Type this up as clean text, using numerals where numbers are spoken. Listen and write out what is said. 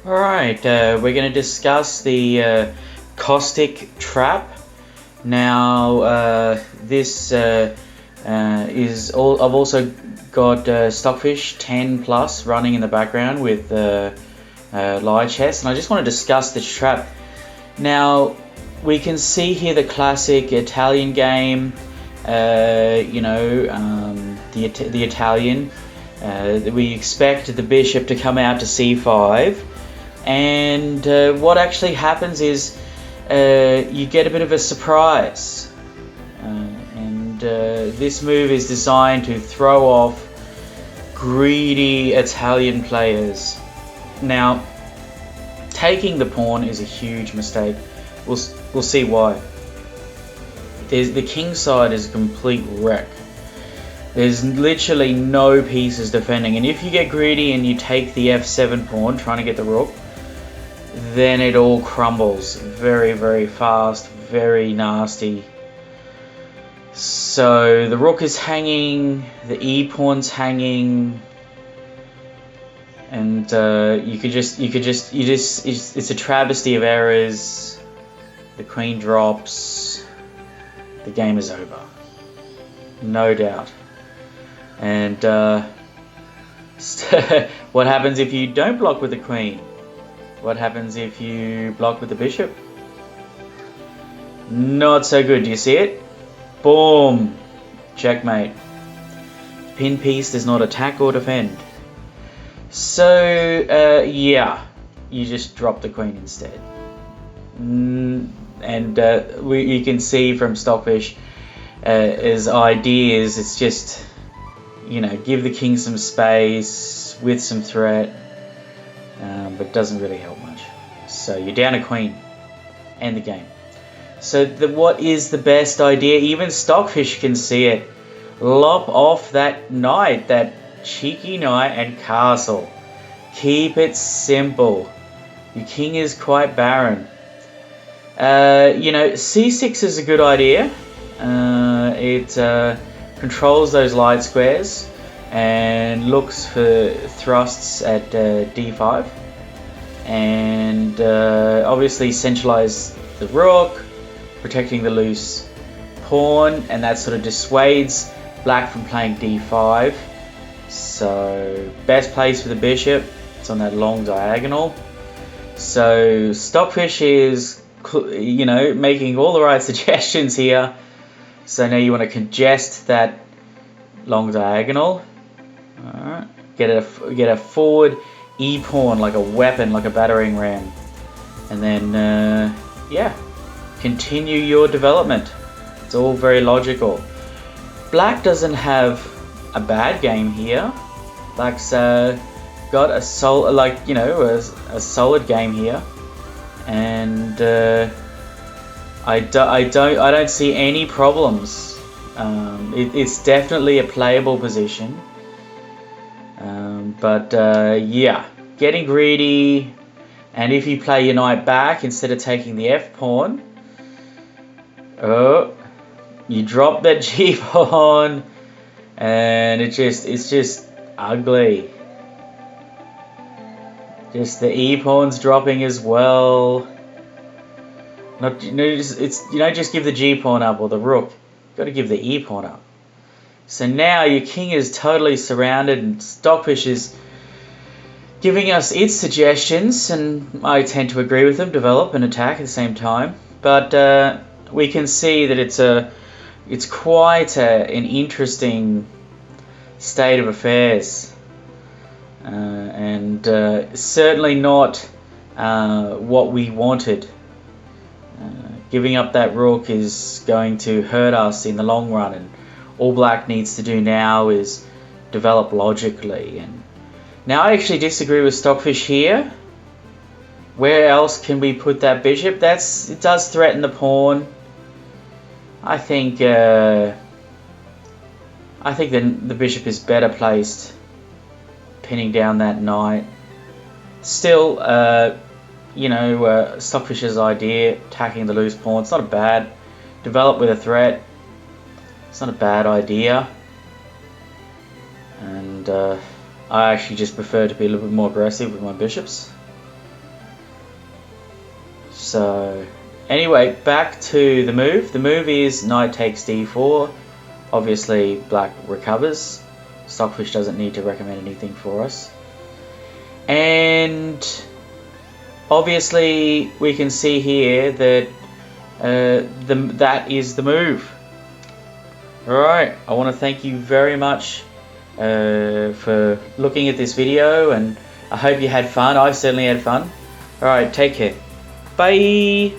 Alright, we're going to discuss the Kostic trap. Now, this is all. I've also got Stockfish 10 plus running in the background with live chess, and I just want to discuss this trap. Now, we can see here the classic Italian game. The Italian. We expect the bishop to come out to c5. And what actually happens is you get a bit of a surprise. This move is designed to throw off greedy Italian players. Now, taking the pawn is a huge mistake. We'll see why. The king side is a complete wreck. There's literally no pieces defending. And if you get greedy and you take the f7 pawn, trying to get the rook, then it all crumbles very, very fast, very nasty. So the rook is hanging, the e pawn's hanging, and it's a travesty of errors. The queen drops, the game is over, no doubt. And what happens if you don't block with the queen? What happens if you block with the bishop? Not so good. Do you see it? Boom! Checkmate. Pin piece does not attack or defend. So, yeah. You just drop the queen instead. You can see from Stockfish his ideas, it's just, give the king some space with some threat. But doesn't really help much. So you're down a queen. End the game. So what is the best idea? Even Stockfish can see it. Lop off that knight, that cheeky knight, and castle. Keep it simple. Your king is quite barren. c6 is a good idea. It controls those light squares and looks for thrusts at d5. And obviously centralize the rook, protecting the loose pawn, and that sort of dissuades black from playing d5. So best place for the bishop, it's on that long diagonal. So Stockfish is making all the right suggestions here. So now you want to congest that long diagonal. Alright, get a forward e pawn, like a weapon, like a battering ram, and then continue your development. It's all very logical. Black doesn't have a bad game here. Black's got a solid game here, and I don't see any problems. It's definitely a playable position. Getting greedy, and if you play your knight back instead of taking the f pawn, you drop that g pawn, and it's just ugly. Just the e pawn's dropping as well. You don't just give the g pawn up or the rook. You've got to give the e pawn up. So now your king is totally surrounded, and Stockfish is giving us its suggestions, and I tend to agree with them. Develop and attack at the same time. But we can see that it's quite an interesting state of affairs, and certainly not what we wanted. Giving up that rook is going to hurt us in the long run, and all black needs to do now is develop logically. And now I actually disagree with Stockfish here. Where else can we put that bishop? It does threaten the pawn. I think the bishop is better placed pinning down that knight. Still, Stockfish's idea, attacking the loose pawn, it's not a bad. Develop with a threat. It's not a bad idea. And I actually just prefer to be a little bit more aggressive with my bishops. So anyway, back to the move. The move is knight takes d4. Obviously black recovers. Stockfish doesn't need to recommend anything for us. And obviously we can see here that that is the move. Alright, I want to thank you very much for looking at this video, and I hope you had fun. I've certainly had fun. Alright, take care. Bye!